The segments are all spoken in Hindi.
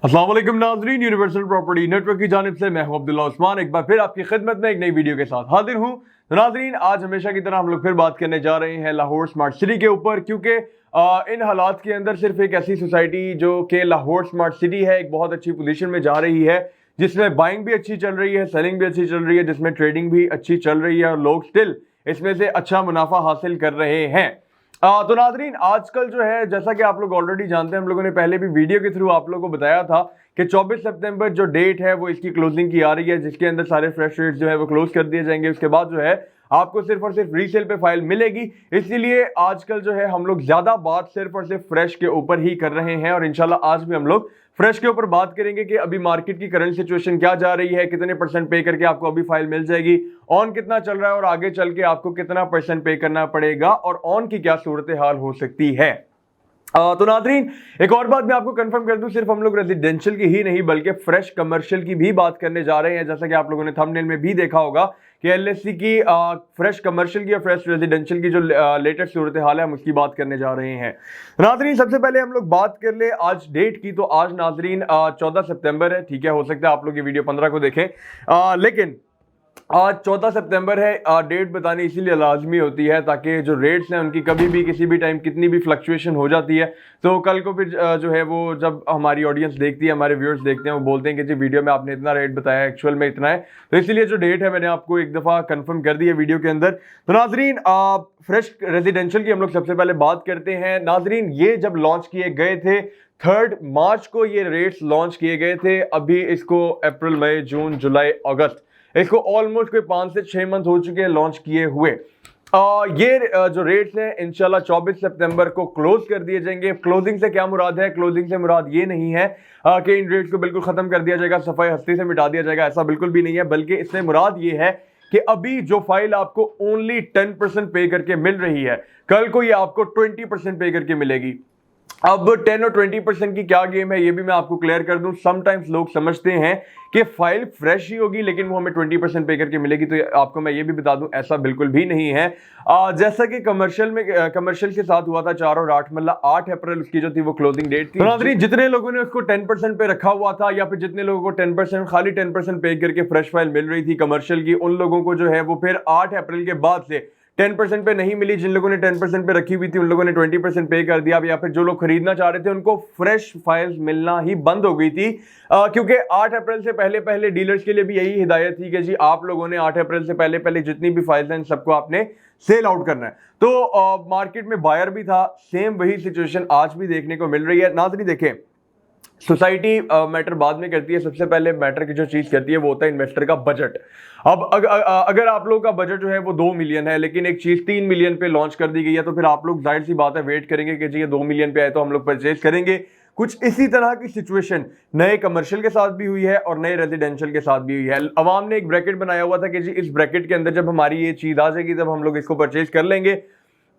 अस्सलाम वालेकुम नाज़रीन, यूनिवर्सल प्रॉपर्टी नेटवर्क की जानिब से मैं हूं अब्दुल्ला उस्मान एक बार फिर आपकी खिदमत में एक नई वीडियो के साथ हाजिर हूं। तो नाज़रीन, आज हमेशा की तरह हम लोग फिर बात करने जा रहे हैं लाहौर स्मार्ट सिटी के ऊपर, क्योंकि इन हालात के अंदर सिर्फ एक ऐसी सोसाइटी जो कि लाहौर स्मार्ट सिटी है एक बहुत अच्छी पोजीशन में जा रही है, जिसमें बाइंग भी अच्छी चल रही है, सेलिंग भी अच्छी चल रही है, जिसमें ट्रेडिंग भी अच्छी चल रही है और लोग स्टिल इसमें से अच्छा मुनाफा हासिल कर रहे हैं। तो नाजरीन, आजकल जो है, जैसा कि आप लोग ऑलरेडी जानते हैं, हम लोगों ने पहले भी वीडियो के थ्रू आप लोगों को बताया था कि 24 सितंबर जो डेट है वो इसकी क्लोजिंग की आ रही है, जिसके अंदर सारे फ्रेश रेट्स जो है वो क्लोज कर दिए जाएंगे। उसके बाद जो है आपको सिर्फ और सिर्फ रीसेल पे फाइल मिलेगी। इसीलिए आजकल जो है हम लोग ज्यादा बात सिर्फ और सिर्फ फ्रेश के ऊपर ही कर रहे हैं और इंशाल्लाह आज भी हम लोग फ्रेश के ऊपर बात करेंगे कि अभी मार्केट की करंट सिचुएशन क्या जा रही है, कितने परसेंट पे करके आपको अभी फाइल मिल जाएगी, ऑन कितना चल रहा है और आगे चल के आपको कितना परसेंट पे करना पड़ेगा और ऑन की क्या सूरत हाल हो सकती है। तो नाजरीन, एक और बात मैं आपको कंफर्म कर दूं, सिर्फ हम लोग रेजिडेंशियल की ही नहीं बल्कि फ्रेश कमर्शियल की भी बात करने जा रहे हैं। जैसा कि आप लोगों ने थंबनेल में भी देखा होगा कि एलएससी की फ्रेश कमर्शियल की और फ्रेश रेजिडेंशियल की जो लेटेस्ट सूरत हाल है हम उसकी बात करने जा रहे हैं। नाजरीन, सबसे पहले हम लोग बात कर ले आज डेट की। तो आज नाजरीन 14 सितंबर है, ठीक है। हो सकता है आप लोग ये वीडियो 15 को देखें, लेकिन आज 14 सितंबर है। डेट बतानी इसीलिए लाजमी होती है ताकि जो रेट्स हैं उनकी कभी भी किसी भी टाइम कितनी भी फ्लक्चुएशन हो जाती है तो कल को फिर जो है वो जब हमारी ऑडियंस देखती है, हमारे व्यूअर्स देखते हैं, वो बोलते हैं कि जी वीडियो में आपने इतना रेट बताया, एक्चुअल में इतना है। तो इसीलिए जो डेट है मैंने आपको एक दफ़ा कंफर्म कर दी है वीडियो के अंदर। तो नाजरीन, फ्रेश रेजिडेंशियल की हम लोग सबसे पहले बात करते हैं। नाजरीन, ये जब लॉन्च किए गए थे 3 मार्च को ये रेट्स लॉन्च किए गए थे। अभी इसको अप्रैल, मई, जून, जुलाई, अगस्त, इसको ऑलमोस्ट कोई 5 से 6 मंथ हो चुके हैं लॉन्च किए हुए। ये जो रेट्स हैं इंशाल्लाह 24 सितंबर को क्लोज कर दिए जाएंगे। क्लोजिंग से क्या मुराद है? क्लोजिंग से मुराद ये नहीं है कि इन रेट्स को बिल्कुल खत्म कर दिया जाएगा, सफाई हस्ती से मिटा दिया जाएगा, ऐसा बिल्कुल भी नहीं है। बल्कि इससे मुराद ये है कि अभी जो फाइल आपको ओनली 10% पे करके मिल रही है, कल को ये आपको 20% पे करके मिलेगी। अब 10 और 20% की क्या गेम है ये भी मैं आपको क्लियर कर दूं। समटाइम्स लोग समझते हैं कि फाइल फ्रेश ही होगी लेकिन वो हमें 20% पे करके मिलेगी, तो आपको मैं ये भी बता दूं ऐसा बिल्कुल भी नहीं है। जैसा कि कमर्शियल के साथ हुआ था 4 और 8 मतलब 8 अप्रैल उसकी जो थी वो क्लोजिंग डेट थी। तो नाज़रीन, जितने लोगों ने उसको 10% पे रखा हुआ था या फिर जितने लोगों को 10% खाली 10% पे करके फ्रेश फाइल मिल रही थी कमर्शियल की, उन लोगों को जो है वो फिर 8 अप्रैल के बाद से 10% पे नहीं मिली। जिन लोगों ने 10% पे रखी हुई थी उन लोगों ने 20% पे कर दिया, या फिर जो लोग खरीदना चाह रहे थे उनको फ्रेश फाइल्स मिलना ही बंद हो गई थी। क्योंकि 8 अप्रैल से पहले पहले डीलर्स के लिए भी यही हिदायत थी कि जी आप लोगों ने 8 अप्रैल से पहले पहले जितनी भी फाइल्स हैं सबको आपने सेल आउट करना है। तो मार्केट में बायर भी था, सेम वही सिचुएशन आज भी देखने को मिल रही है। नाज़रीन देखें, सोसाइटी मैटर बाद में करती है, सबसे पहले मैटर की जो चीज करती है वो होता है इन्वेस्टर का बजट। अब अगर आप लोगों का बजट जो है वो 2 मिलियन है लेकिन एक चीज 3 मिलियन पे लॉन्च कर दी गई है, तो फिर आप लोग जाहिर सी बात है वेट करेंगे कि जी ये 2 मिलियन पे आए तो हम लोग परचेज करेंगे। कुछ इसी तरह की सिचुएशन नए कमर्शियल के साथ भी हुई है और नए रेजिडेंशियल के साथ भी हुई है। अवाम ने एक ब्रैकेट बनाया हुआ था कि जी इस ब्रैकेट के अंदर जब हमारी ये चीज आ जाएगी तब हम लोग इसको परचेज कर लेंगे।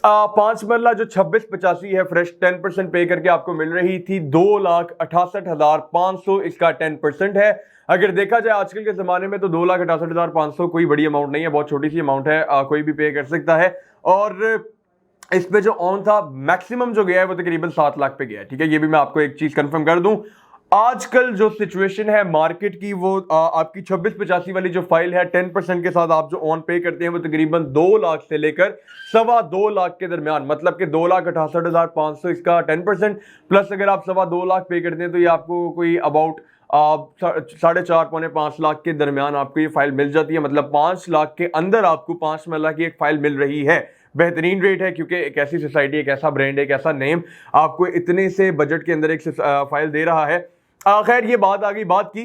5 मरला जो 2685 है फ्रेश 10% पे करके आपको मिल रही थी 2,68,500, इसका 10% है। अगर देखा जाए आजकल के जमाने में तो 2,68,500 कोई बड़ी अमाउंट नहीं है, बहुत छोटी सी अमाउंट है, कोई भी पे कर सकता है। और इस पे जो ऑन था मैक्सिमम जो गया है वो तकरीबन 7 लाख पे गया है, ठीक है। ये भी मैं आपको एक चीज कंफर्म कर दूं, आजकल जो सिचुएशन है मार्केट की वो आपकी 2685 वाली जो फाइल है 10% के साथ आप जो ऑन पे करते हैं वो तकरीबन 2 लाख से लेकर 2.25 लाख के दरमियान, मतलब कि 2,68,500 इसका 10% प्लस अगर आप 2.25 लाख पे करते हैं तो ये आपको कोई अबाउट 4.5 पौने 5 लाख के दरमियान आपको ये फाइल मिल जाती है। मतलब 5 लाख के अंदर आपको 5 मरला की एक फाइल मिल रही है। बेहतरीन रेट है क्योंकि एक ऐसी सोसाइटी, एक ऐसा ब्रांड, एक ऐसा नेम आपको इतने से बजट के अंदर एक फाइल दे रहा है। खैर ये बात आ गई बात की।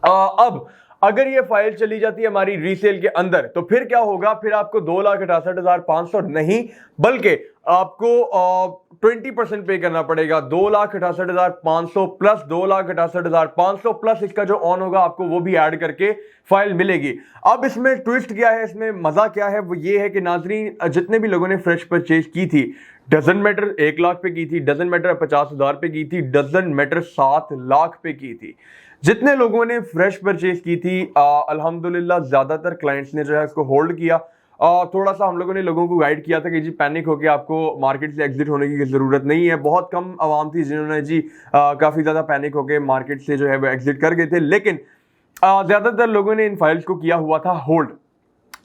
अब अगर ये फाइल चली जाती है हमारी रीसेल के अंदर तो फिर क्या होगा? फिर आपको 2,68,500 नहीं बल्कि आपको 20% पे करना पड़ेगा। 2,68,500 प्लस 2,68,500 प्लस इसका जो ऑन होगा आपको वो भी ऐड करके फाइल मिलेगी। अब इसमें ट्विस्ट क्या है, इसमें मजा क्या है, वो ये है कि नाजरीन जितने भी लोगों ने फ्रेश परचेज की थी, डजन मैटर 1 लाख पे की थी, डजन मैटर 50,000 पे की थी, डजन मैटर 7 लाख पे की थी, जितने लोगों ने फ्रेश परचेज की थी अल्हम्दुलिल्लाह ज्यादातर क्लाइंट्स ने जो है इसको होल्ड किया। थोड़ा सा हम लोगों ने लोगों को गाइड किया था कि जी पैनिक होकर आपको मार्केट से एग्जिट होने की ज़रूरत नहीं है। बहुत कम आवाम थी जिन्होंने जी काफ़ी ज़्यादा पैनिक होकर मार्केट से जो है वो एग्जिट कर गए थे, लेकिन ज़्यादातर लोगों ने इन फाइल्स को किया हुआ था होल्ड।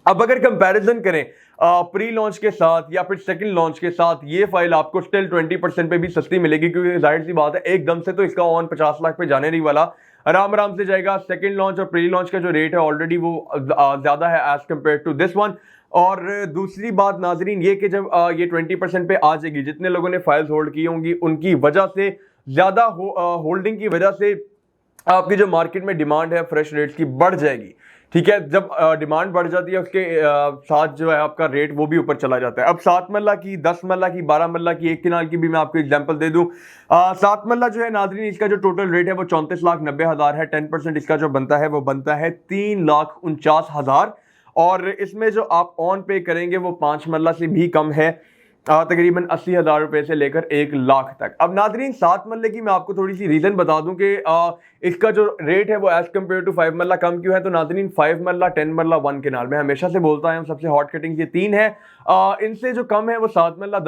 अब अगर कंपैरिजन करें प्री लॉन्च के साथ या फिर सेकंड लॉन्च के साथ, ये फाइल आपको स्टिल 20% पे भी सस्ती मिलेगी, क्योंकि जाहिर सी बात है एकदम से तो इसका ऑन 50 लाख पे जाने नहीं वाला, आराम आराम से जाएगा। सेकंड लॉन्च और प्री लॉन्च का जो रेट है ऑलरेडी वो ज्यादा है as compare to this one. और दूसरी बात नाजरीन ये कि जब ये 20% पे आ जाएगी, जितने लोगों ने फाइल्स होल्ड की होंगी उनकी वजह से, ज्यादा होल्डिंग की वजह से आपकी जो मार्केट में डिमांड है फ्रेश रेट्स की बढ़ जाएगी। ठीक है, जब डिमांड बढ़ जाती है उसके साथ जो है आपका रेट वो भी ऊपर चला जाता है। अब 7 मल्ला की, 10 मल्ला की, 12 मल्ला की, 1 किनाल की भी मैं आपको एग्जांपल दे दूं। 7 मल्ला जो है नाजरीन, इसका जो टोटल रेट है वो 34,90,000 है। 10% इसका जो बनता है वो बनता है 3,49,000, और इसमें जो आप ऑन पे करेंगे वो 5 मल्ला से भी कम है, तकरीबन 80,000 रुपए से लेकर 1 लाख तक। अब नाजरीन 7 मल्ले की मैं आपको थोड़ी सी रीजन बता दूं कि इसका जो रेट है वो एज कम्पेयर टू 5 मल्ला कम क्यों है। तो नाजरीन 5 मल्ला, 10 मल्ला, 1 किनाल, मैं हमेशा से बोलता हूं सबसे हॉट कटिंग ये 3 है। इनसे जो कम है वो 7 मल्ला,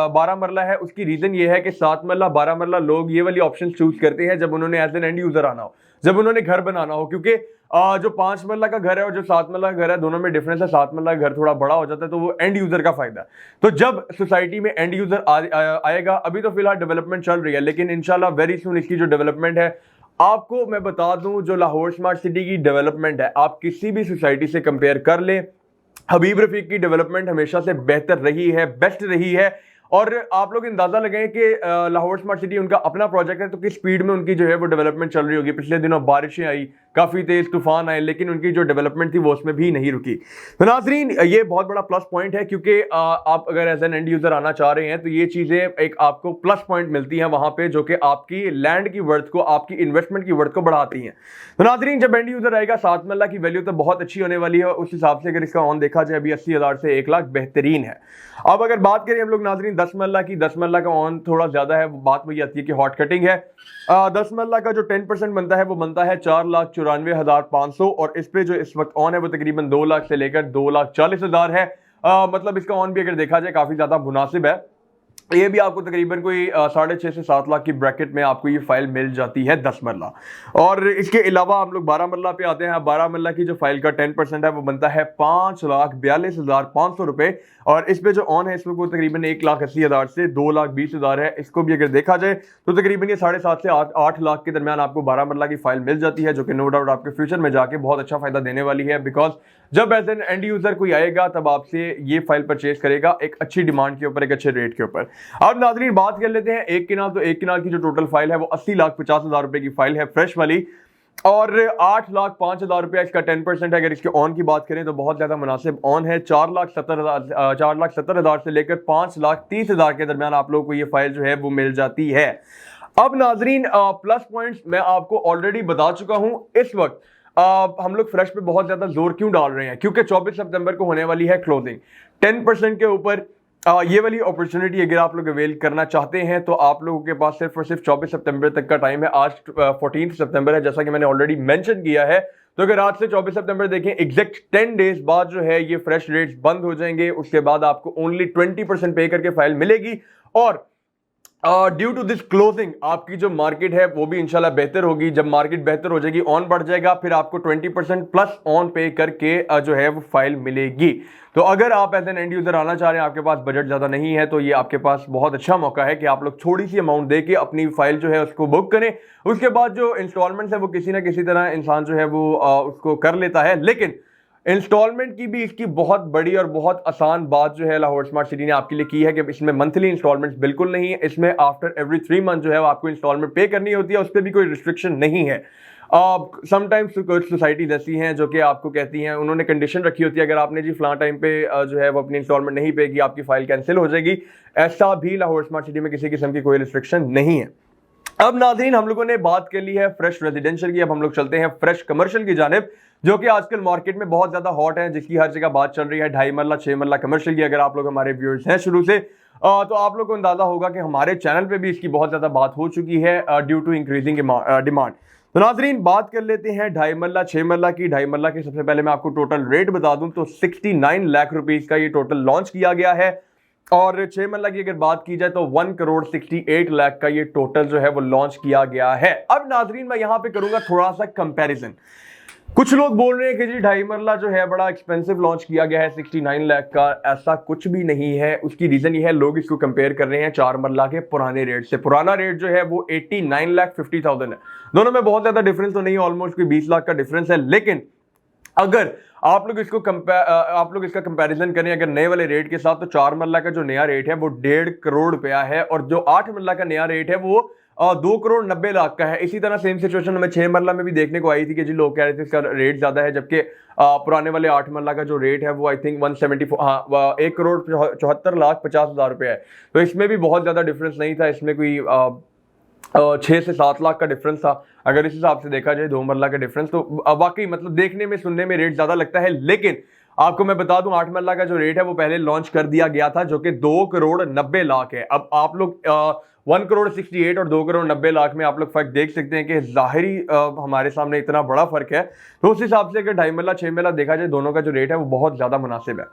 12 मल्ला है। उसकी रीजन ये है कि 7 मल्ला, 12 मल्ला लोग ये वाली ऑप्शन चूज करते हैं जब उन्होंने एज एन एंड यूजर आना हो, जब उन्होंने घर बनाना हो, क्योंकि जो 5 मल्ला का घर है और जो 7 मल्ला का घर है दोनों में डिफरेंस है। 7 मल्ला का घर थोड़ा बड़ा हो जाता है तो वो एंड यूजर का फायदा है। तो जब सोसाइटी में एंड यूजर आएगा, अभी तो फिलहाल डेवलपमेंट चल रही है, लेकिन इंशाल्लाह वेरी सून इसकी जो डेवलपमेंट है, आपको मैं बता दूं जो लाहौर स्मार्ट सिटी की डेवलपमेंट है, आप किसी भी सोसाइटी से कंपेयर कर ले, हबीब रफीक की डेवलपमेंट हमेशा से बेहतर रही है, बेस्ट रही है। और आप लोग अंदाजा लगाएं कि लाहौर स्मार्ट सिटी उनका अपना प्रोजेक्ट है, तो किस स्पीड में उनकी जो है वो डेवलपमेंट चल रही होगी। पिछले दिनों बारिशें आई, काफी तेज तूफान आए, लेकिन उनकी जो डेवलपमेंट थी वो उसमें भी नहीं रुकी। तो नाजरीन ये बहुत बड़ा प्लस पॉइंट है, क्योंकि आप अगर एज एन एंड यूजर आना चाह रहे हैं तो ये चीजें एक आपको प्लस पॉइंट मिलती हैं वहां पे, जो कि आपकी लैंड की वर्थ को, आपकी इन्वेस्टमेंट की वर्थ को बढ़ाती हैं। तो नाजरीन जब एंड यूजर आएगा 7 मल्ला की वैल्यू तो बहुत अच्छी होने वाली है। उस हिसाब से अगर इसका ऑन देखा जाए अभी 80,000 से 1 लाख बेहतरीन है। अब अगर बात करें हम लोग नाजरीन 10 मल्ला की, 10 मल्ला का ऑन थोड़ा ज्यादा है, बात वही आती है कि हॉट कटिंग है। 10 मल्ला का जो 10% बनता है वो बनता है 4,94,500, और इस पे जो इस वक्त ऑन है वो तकरीबन 2 लाख से लेकर 2,40,000 है। मतलब इसका ऑन भी अगर देखा जाए काफी ज्यादा मुनासिब है। ये भी आपको तकरीबन कोई 6.5 से 7 लाख की ब्रैकेट में आपको ये फाइल मिल जाती है 10 मरला। और इसके अलावा हम लोग 12 मरला पे आते हैं। 12 मरला की जो फाइल का 10% है वो बनता है 5,42,500 रुपए, और इस पे जो ऑन है इसमें वो तकरीबन 1,80,000 से 2,20,000 है। इसको भी अगर देखा जाए तो तकरीबन ये 7.5 से 8 लाख के दरमियान आपको 12 मरला की फाइल मिल जाती है, जो कि नो डाउट आपके फ्यूचर में जाके बहुत अच्छा फायदा देने वाली है। बिकॉज जब एज एन एंड यूजर कोई आएगा तब आपसे ये फाइल परचेज करेगा एक अच्छी डिमांड के ऊपर, एक अच्छे रेट के ऊपर। अब नाजरीन बात कर लेते हैं 1 किनाल। तो 1 किनाल की जो टोटल फाइल है वो 80,50,000 रुपए की फाइल है फ्रेश वाली, और 8,05,000 रुपया इसका 10% है। अगर इसके ऑन की बात करें तो बहुत ज्यादा मुनासिब ऑन है। 4,70,000 से लेकर 5,30,000 के दरमियान आप लोगों को ये फाइल जो है वो मिल जाती है। अब नाजरीन प्लस पॉइंट्स मैं आपको ऑलरेडी बता चुका हूं। इस वक्त हम लोग फ्रेश पे बहुत ज्यादा जोर क्यों डाल रहे हैं, क्योंकि 24 सितंबर को होने वाली है क्लोजिंग। 10% के ऊपर ये वाली अपॉर्चुनिटी अगर आप लोग अवेल करना चाहते हैं तो आप लोगों के पास सिर्फ और सिर्फ 24 सितंबर तक का टाइम है। आज 14 सितंबर है, जैसा कि मैंने ऑलरेडी मेंशन किया है। तो अगर आज से 24 सितंबर देखें, एग्जैक्ट 10 डेज बाद जो है ये फ्रेश रेट्स बंद हो जाएंगे। उसके बाद आपको ओनली 20% पे करके फाइल मिलेगी, और ड्यू टू दिस क्लोजिंग आपकी जो मार्केट है वो भी इंशाल्लाह बेहतर होगी। जब मार्केट बेहतर हो जाएगी, ऑन बढ़ जाएगा, फिर आपको 20% प्लस ऑन पे करके जो है वो फाइल मिलेगी। तो अगर आप एज एन एंड यूजर आना चाह रहे हैं, आपके पास बजट ज्यादा नहीं है, तो ये आपके पास बहुत अच्छा मौका है कि आप लोग थोड़ी सी अमाउंट दे के अपनी फाइल जो है उसको बुक करें। उसके बाद जो इंस्टॉलमेंट्स है वो किसी ना किसी तरह इंसान जो है वो उसको कर लेता है, लेकिन इंस्टॉलमेंट की भी इसकी बहुत बड़ी और बहुत आसान बात जो है लाहौर स्मार्ट सिटी ने आपके लिए की है कि इसमें मंथली इंस्टॉलमेंट्स बिल्कुल नहीं है। इसमें आफ्टर एवरी 3 मंथ जो है आपको इंस्टॉलमेंट पे करनी होती है, उस पर भी कोई रिस्ट्रिक्शन नहीं है। समटाइम्स कुछ सोसाइटीज ऐसी हैं जो कि आपको कहती हैं, उन्होंने कंडीशन रखी होती है अगर आपने जी फलां टाइम पे जो है वो अपनी इंस्टॉलमेंट नहीं पे की, आपकी फाइल कैंसिल हो जाएगी। ऐसा भी लाहौर स्मार्ट सिटी में किसी किस्म की कोई रिस्ट्रिक्शन नहीं है। अब नाज़रीन हम लोगों ने बात कर ली है फ्रेश रेजिडेंशियल की, अब हम लोग चलते हैं फ्रेश कमर्शियल की जानिब, जो कि आजकल मार्केट में बहुत ज्यादा हॉट है, जिसकी हर जगह बात चल रही है। 2.5 मरला 6 मरला कमर्शियल की अगर आप लोग हमारे व्यूअर्स हैं शुरू से, तो आप लोग को अंदाजा होगा कि हमारे चैनल पे भी इसकी बहुत ज्यादा बात हो चुकी है ड्यू टू इंक्रीजिंग डिमांड। तो नाजरीन बात कर लेते हैं 2.5 मरला 6 मरला की। 2.5 मरला की सबसे पहले मैं आपको टोटल रेट बता दूं तो 69 लाख रुपीस का ये टोटल लॉन्च किया गया है, और 6 मरला की अगर बात की जाए तो 1 करोड़ 68 लाख का ये टोटल जो है वो लॉन्च किया गया है। अब नाजरीन मैं यहां पे करूंगा थोड़ा सा कंपैरिजन। कुछ लोग बोल रहे हैं कि जी 2.5 मरला जो है बड़ा एक्सपेंसिव लॉन्च किया गया है 69 लाख का। ऐसा कुछ भी नहीं है। उसकी रीजन ये है, लोग इसको कंपेयर कर रहे हैं 4 मरला के पुराने रेट से। पुराना रेट जो है वो 89,50,000 है। दोनों में बहुत ज्यादा डिफरेंस तो नहीं, ऑलमोस्ट कोई 20 लाख का डिफरेंस है। लेकिन अगर आप लोग इसका कंपैरिजन करें अगर नए वाले रेट के साथ, तो 4 मरला का जो नया रेट है वो 1.5 करोड़ रुपया है, और जो 8 मरला का नया रेट है वो 2 करोड़ 90 लाख का है। इसी तरह सेम सिचुएशन हमें 6 मरला में भी देखने को आई थी कि जी लोग कह रहे थे इसका रेट ज्यादा है, जबकि पुराने वाले 8 मरला का जो रेट है वो आई थिंक 174 1 करोड़ 74 लाख 50 हजार रुपया है। तो इसमें भी बहुत ज्यादा डिफरेंस नहीं था, इसमें कोई 6 से 7 लाख का डिफरेंस था। अगर इस हिसाब से देखा जाए 2 मरला का डिफरेंस, तो वाकई मतलब देखने में सुनने में रेट ज्यादा लगता है। लेकिन आपको मैं बता दूं 8 मरला का जो रेट है वो पहले लॉन्च कर दिया गया था, जो कि 2 करोड़ 90 लाख है। अब आप लोग 1 करोड़ 68 और 2 करोड़ 90 लाख में आप लोग फर्क देख सकते हैं कि जाहिरी हमारे सामने इतना बड़ा फर्क है। तो उस हिसाब से अगर 2.5 मरला 6 मरला देखा जाए, दोनों का जो रेट है वो बहुत ज्यादा मुनासिब है।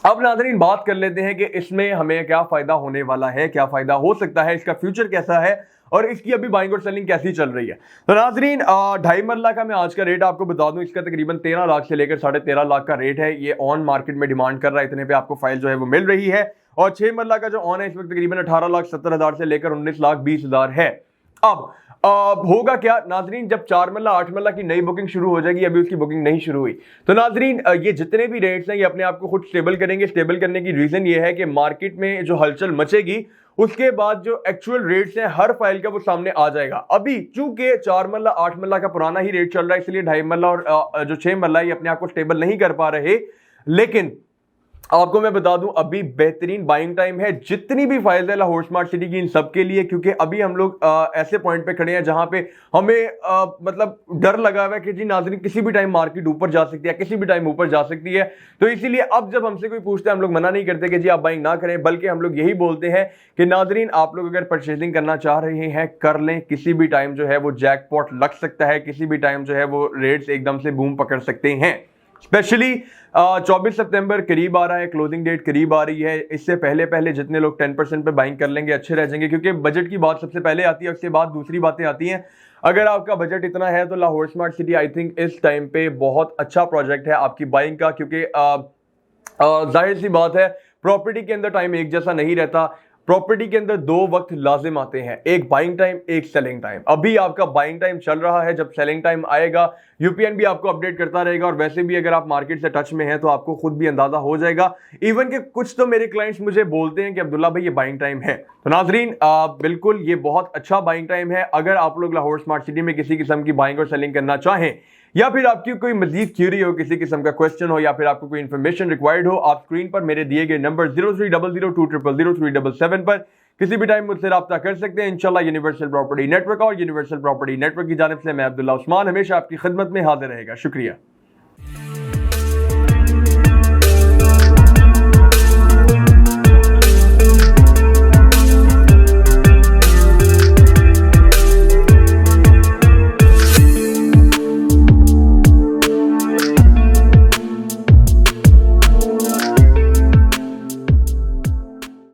अब नाज़रीन बात कर लेते हैं कि इसमें हमें क्या फायदा होने वाला है, क्या फायदा हो सकता है, इसका फ्यूचर कैसा है और इसकी अभी बाइंग और सेलिंग कैसी चल रही है। तो नाज़रीन 2.5 मरला का मैं आज का रेट आपको बता दूं, इसका तकरीबन 13 लाख से लेकर 13.5 लाख का रेट है। ये ऑन मार्केट में डिमांड कर रहा है, इतने पे आपको फाइल जो है वो मिल रही है। और 6 मरला का जो ऑन है इस वक्त तकरीबन 18,70,000 से लेकर 19,20,000 है। अब होगा क्या नाजरीन, जब 4 मरला 8 मरला की नई बुकिंग शुरू हो जाएगी, अभी उसकी बुकिंग नहीं शुरू हुई, तो नाजरीन ये जितने भी रेट्स हैं ये अपने आप को खुद स्टेबल करेंगे। स्टेबल करने की रीजन ये है कि मार्केट में जो हलचल मचेगी उसके बाद जो एक्चुअल रेट्स हैं हर फाइल का वो सामने आ जाएगा। अभी चूंकि 4 मरला 8 मरला का पुराना ही रेट चल रहा है, इसलिए 2.5 मरला और जो 6 मरला ये अपने आप को स्टेबल नहीं कर पा रहे। लेकिन आपको मैं बता दूं अभी बेहतरीन बाइंग टाइम है, जितनी भी फाइल्स है लाहौर स्मार्ट सिटी की इन सब के लिए, क्योंकि अभी हम लोग ऐसे पॉइंट पे खड़े हैं जहां पे हमें मतलब डर लगा हुआ है कि जी नाज़रीन किसी भी टाइम मार्केट ऊपर जा सकती है, किसी भी टाइम ऊपर जा सकती है। तो इसीलिए अब जब हमसे कोई पूछता है हम लोग मना नहीं करते कि जी आप बाइंग ना करें, बल्कि हम लोग यही बोलते हैं कि नाज़रीन आप लोग अगर परचेजिंग करना चाह रहे हैं कर लें। किसी भी टाइम जो है वो जैकपॉट लग सकता है, किसी भी टाइम जो है वो रेट्स एकदम से बूम पकड़ सकते हैं। स्पेशली 24 सितंबर करीब आ रहा है, क्लोजिंग डेट करीब आ रही है। इससे पहले पहले जितने लोग 10% पे बाइंग कर लेंगे अच्छे रह जाएंगे, क्योंकि बजट की बात सबसे पहले आती है, उसके बाद दूसरी बातें आती हैं। अगर आपका बजट इतना है तो Lahore smart city I think इस टाइम पे बहुत अच्छा प्रोजेक्ट है आपकी बाइंग का, क्योंकि जाहिर सी बात है प्रॉपर्टी के अंदर टाइम एक जैसा नहीं रहता। प्रॉपर्टी के अंदर 2 वक्त लाजिम आते हैं, एक बाइंग टाइम, एक सेलिंग टाइम। अभी आपका बाइंग टाइम चल रहा है, जब सेलिंग टाइम आएगा यूपीएन भी आपको अपडेट करता रहेगा। और वैसे भी अगर आप मार्केट से टच में हैं तो आपको खुद भी अंदाजा हो जाएगा। इवन के कुछ तो मेरे क्लाइंट्स मुझे बोलते हैं कि अब्दुल्ला भाई ये बाइंग टाइम है। तो नाजरीन बिल्कुल ये बहुत अच्छा बाइंग टाइम है। अगर आप लोग लाहौर स्मार्ट सिटी में किसी किस्म की बाइंग और सेलिंग करना चाहें, या फिर आपकी कोई मजीद क्यूरी हो, किसी किस्म का क्वेश्चन हो, या फिर आपको कोई इन्फॉर्मेशन रिक्वायर्ड हो, आप स्क्रीन पर मेरे दिए गए नंबर 0300200377 पर किसी भी टाइम मुझसे राब्ता कर सकते हैं। इंशाल्लाह यूनिवर्सल प्रॉपर्टी नेटवर्क और यूनिवर्सल प्रॉपर्टी नेटवर्क की जानिब से मैं अब्दुल्ला उस्मान हमेशा आपकी खिदमत में हाजिर रहेगा। शुक्रिया।